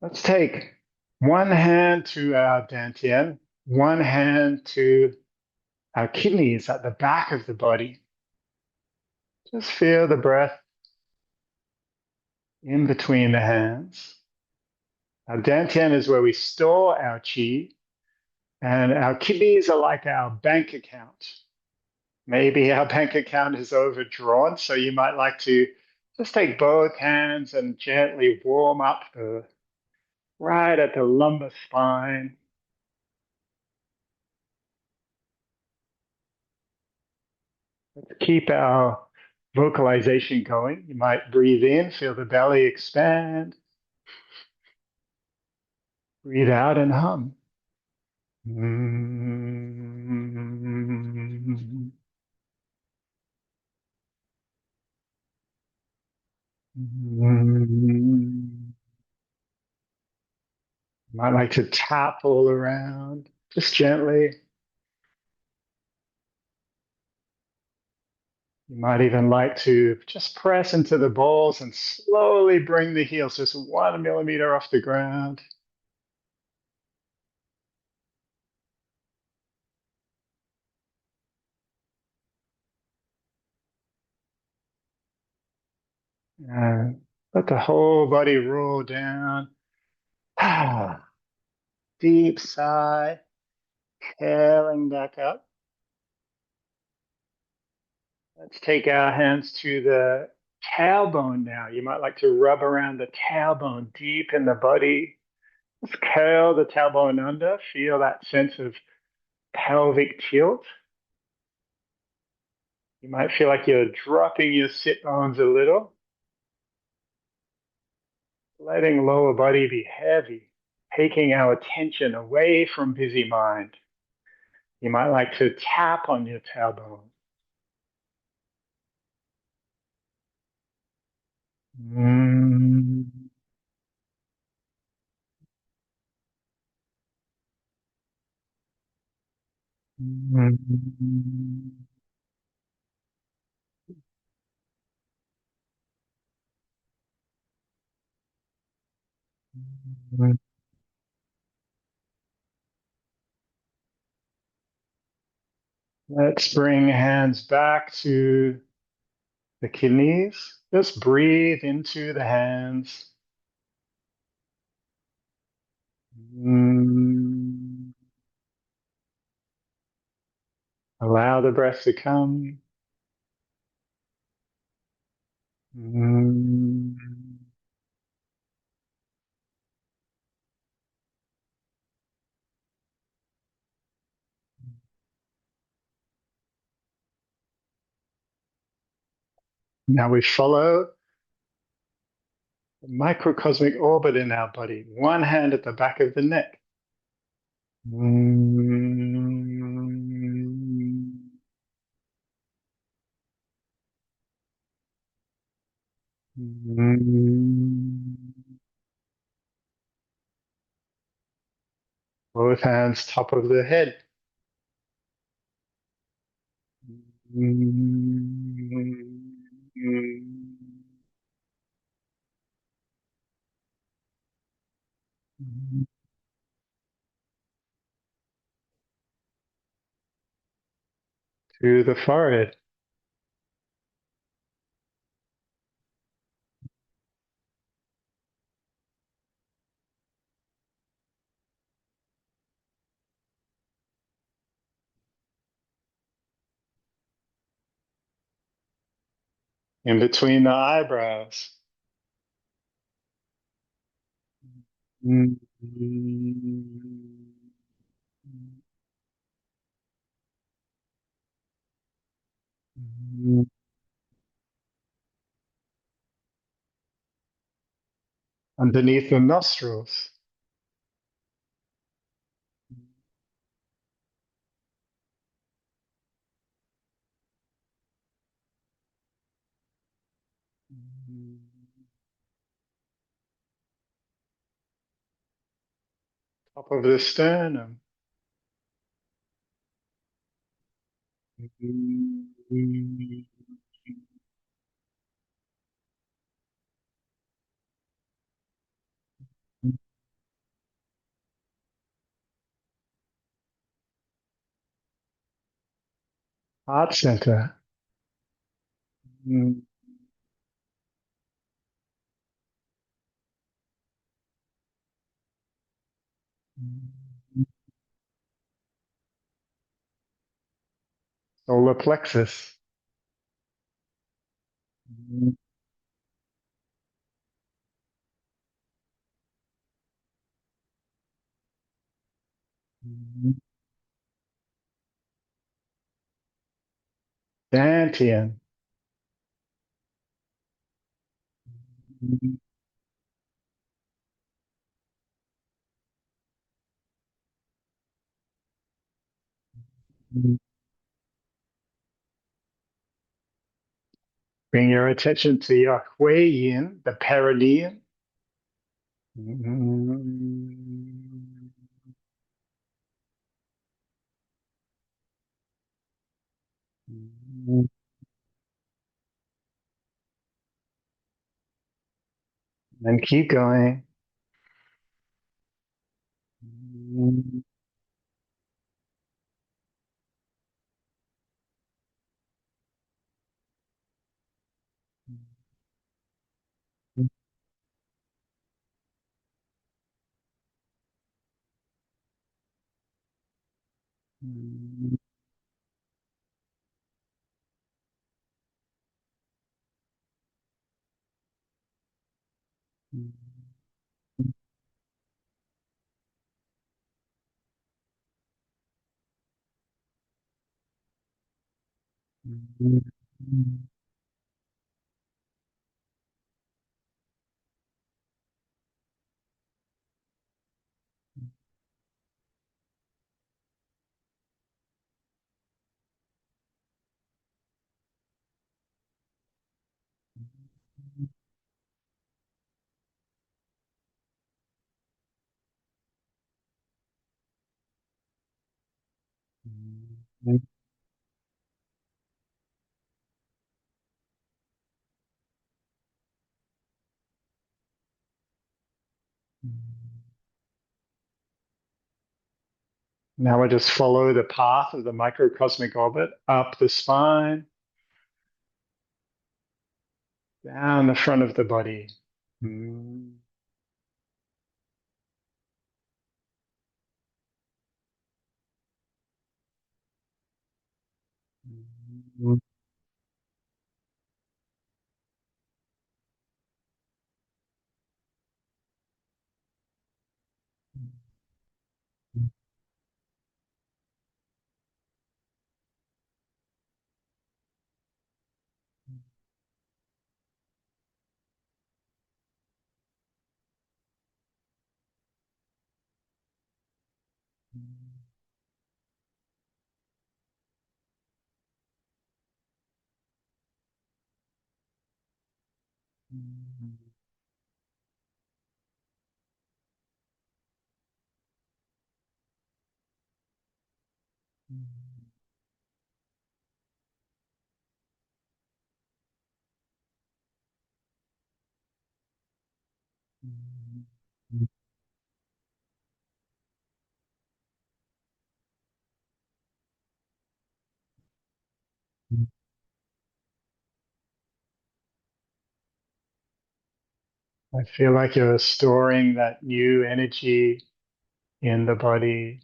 Let's take one hand to our dantian, one hand to our kidneys at the back of the body. Just feel the breath in between the hands. Our dantian is where we store our qi, and our kidneys are like our bank account. Maybe our bank account is overdrawn, so you might like to just take both hands and gently warm up right at the lumbar spine. Let's keep our vocalization going. You might breathe in, feel the belly expand. Breathe out and hum. Mm. Mm. Might like to tap all around, just gently. You might even like to just press into the balls and slowly bring the heels just 1 millimeter off the ground. And let the whole body roll down. Deep sigh, curling back up. Let's take our hands to the tailbone now. You might like to rub around the tailbone deep in the body. Just curl the tailbone under. Feel that sense of pelvic tilt. You might feel like you're dropping your sit bones a little, letting lower body be heavy, taking our attention away from busy mind. You might like to tap on your tailbone. Mm. Mm. Let's bring hands back to the kidneys. Just breathe into the hands. Mm. Allow the breath to come. Mm. Now we follow the microcosmic orbit in our body. One hand at the back of the neck. Mm. Mm. Both hands top of the head. To the forehead. In between the eyebrows. Underneath the nostrils. Top of the sternum. Heart center. Mm. Solar plexus. Mm. Dantian. Bring your attention to your Huiyin, the perineum. And keep going. Now we just follow the path of the microcosmic orbit up the spine, down the front of the body. Mm. I feel like you're storing that new energy in the body.